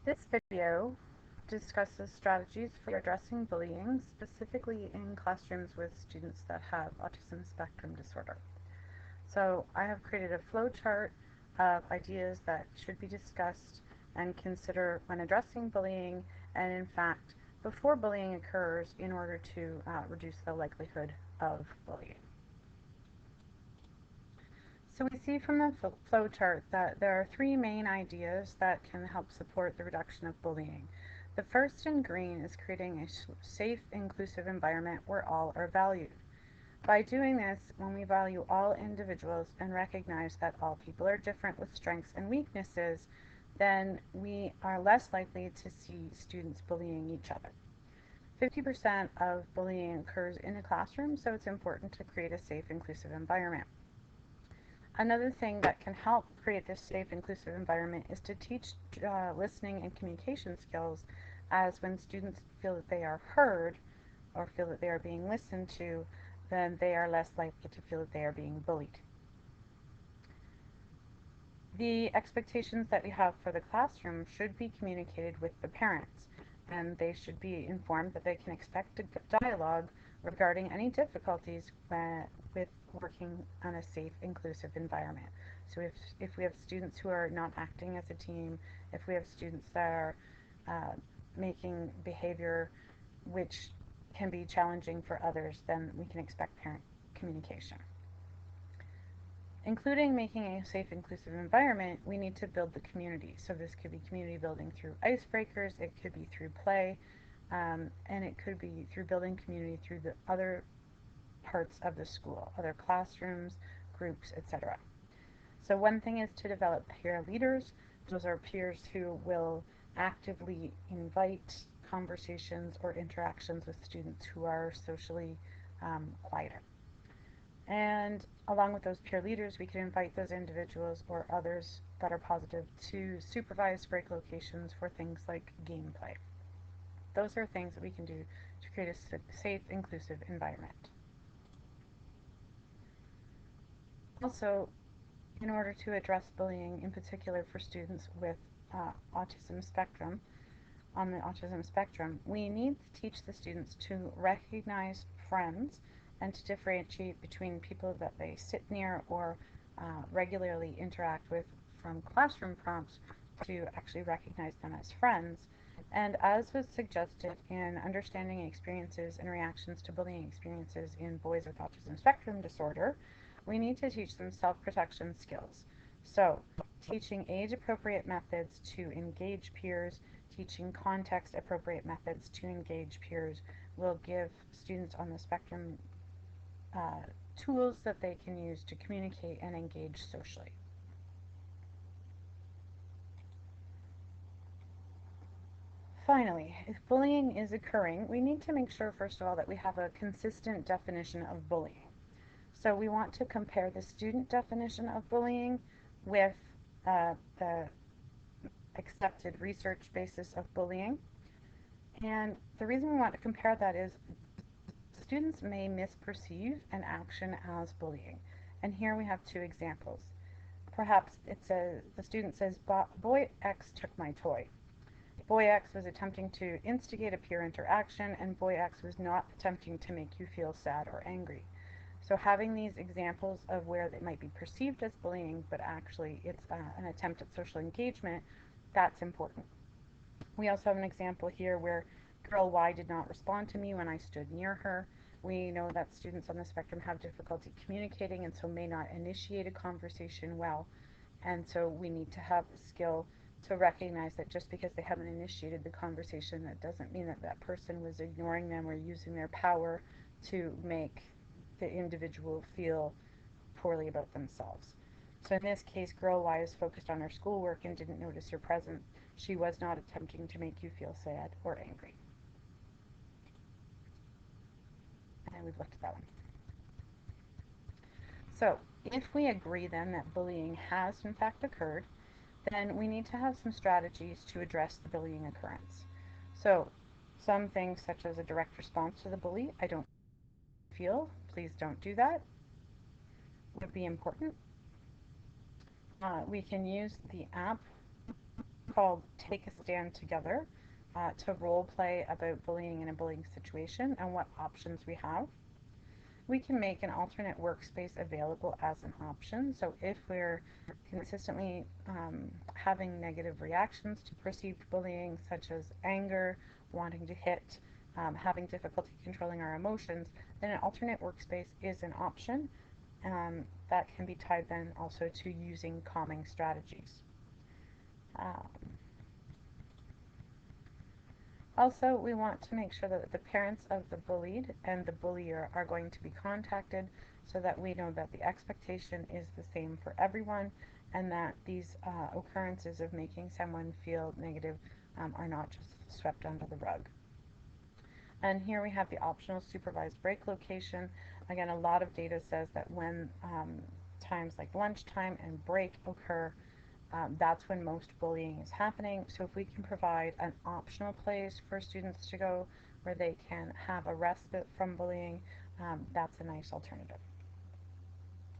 This video discusses strategies for addressing bullying, specifically in classrooms with students that have autism spectrum disorder. So I have created a flow chart of ideas that should be discussed and consider when addressing bullying, and in fact before bullying occurs, in order to reduce the likelihood of bullying. So we see from the flow chart that there are three main ideas that can help support the reduction of bullying. The first, in green, is creating a safe, inclusive environment where all are valued. By doing this, when we value all individuals and recognize that all people are different with strengths and weaknesses, then we are less likely to see students bullying each other. 50% of bullying occurs in a classroom, so it's important to create a safe, inclusive environment. Another thing that can help create this safe, inclusive environment is to teach listening and communication skills, as when students feel that they are heard or feel that they are being listened to, then they are less likely to feel that they are being bullied. The expectations that we have for the classroom should be communicated with the parents, and they should be informed that they can expect a dialogue regarding any difficulties with working on a safe, inclusive environment. So if we have students who are not acting as a team, if we have students that are uh, making behavior which can be challenging for others, then we can expect parent communication. Including making a safe, inclusive environment, we need to build the community. So this could be community building through icebreakers, it could be through play, and it could be through building community through the other parts of the school, other classrooms, groups, etc. So one thing is to develop peer leaders. Those are peers who will actively invite conversations or interactions with students who are socially quieter. And along with those peer leaders, we can invite those individuals or others that are positive to supervise break locations for things like gameplay. Those are things that we can do to create a safe, inclusive environment. Also, in order to address bullying, in particular for students with autism spectrum, on the autism spectrum, we need to teach the students to recognize friends and to differentiate between people that they sit near or regularly interact with from classroom prompts to actually recognize them as friends. And as was suggested in understanding experiences and reactions to bullying experiences in boys with autism spectrum disorder, we need to teach them self-protection skills. So, teaching age-appropriate methods to engage peers, teaching context-appropriate methods to engage peers will give students on the spectrum uh, tools that they can use to communicate and engage socially. Finally, if bullying is occurring, we need to make sure, first of all, that we have a consistent definition of bullying. So we want to compare the student definition of bullying with the accepted research basis of bullying. And the reason we want to compare that is students may misperceive an action as bullying. And here we have two examples. Perhaps the student says, boy X took my toy. Boy X was attempting to instigate a peer interaction, and Boy X was not attempting to make you feel sad or angry. So having these examples of where they might be perceived as bullying, but actually it's an attempt at social engagement, that's important. We also have an example here where girl Y did not respond to me when I stood near her. We know that students on the spectrum have difficulty communicating and so may not initiate a conversation well. And so we need to have the skill to recognize that just because they haven't initiated the conversation, that doesn't mean that that person was ignoring them or using their power to make the individual feel poorly about themselves. So in this case, girl Y is focused on her schoolwork and didn't notice your presence. She was not attempting to make you feel sad or angry. And we've looked at that one. So if we agree then that bullying has in fact occurred, then we need to have some strategies to address the bullying occurrence. So some things such as a direct response to the bully, I don't feel, please don't do that, would be important. We can use the app called Take a Stand Together to role play about bullying in a bullying situation and what options we have. We can make an alternate workspace available as an option. So if we're consistently having negative reactions to perceived bullying, such as anger, wanting to hit, having difficulty controlling our emotions, then an alternate workspace is an option that can be tied then also to using calming strategies. Um, Also, we want to make sure that the parents of the bullied and the bullier are going to be contacted so that we know that the expectation is the same for everyone and that these occurrences of making someone feel negative are not just swept under the rug. And here we have the optional supervised break location. Again, a lot of data says that when times like lunchtime and break occur, that's when most bullying is happening. So if we can provide an optional place for students to go where they can have a respite from bullying, that's a nice alternative.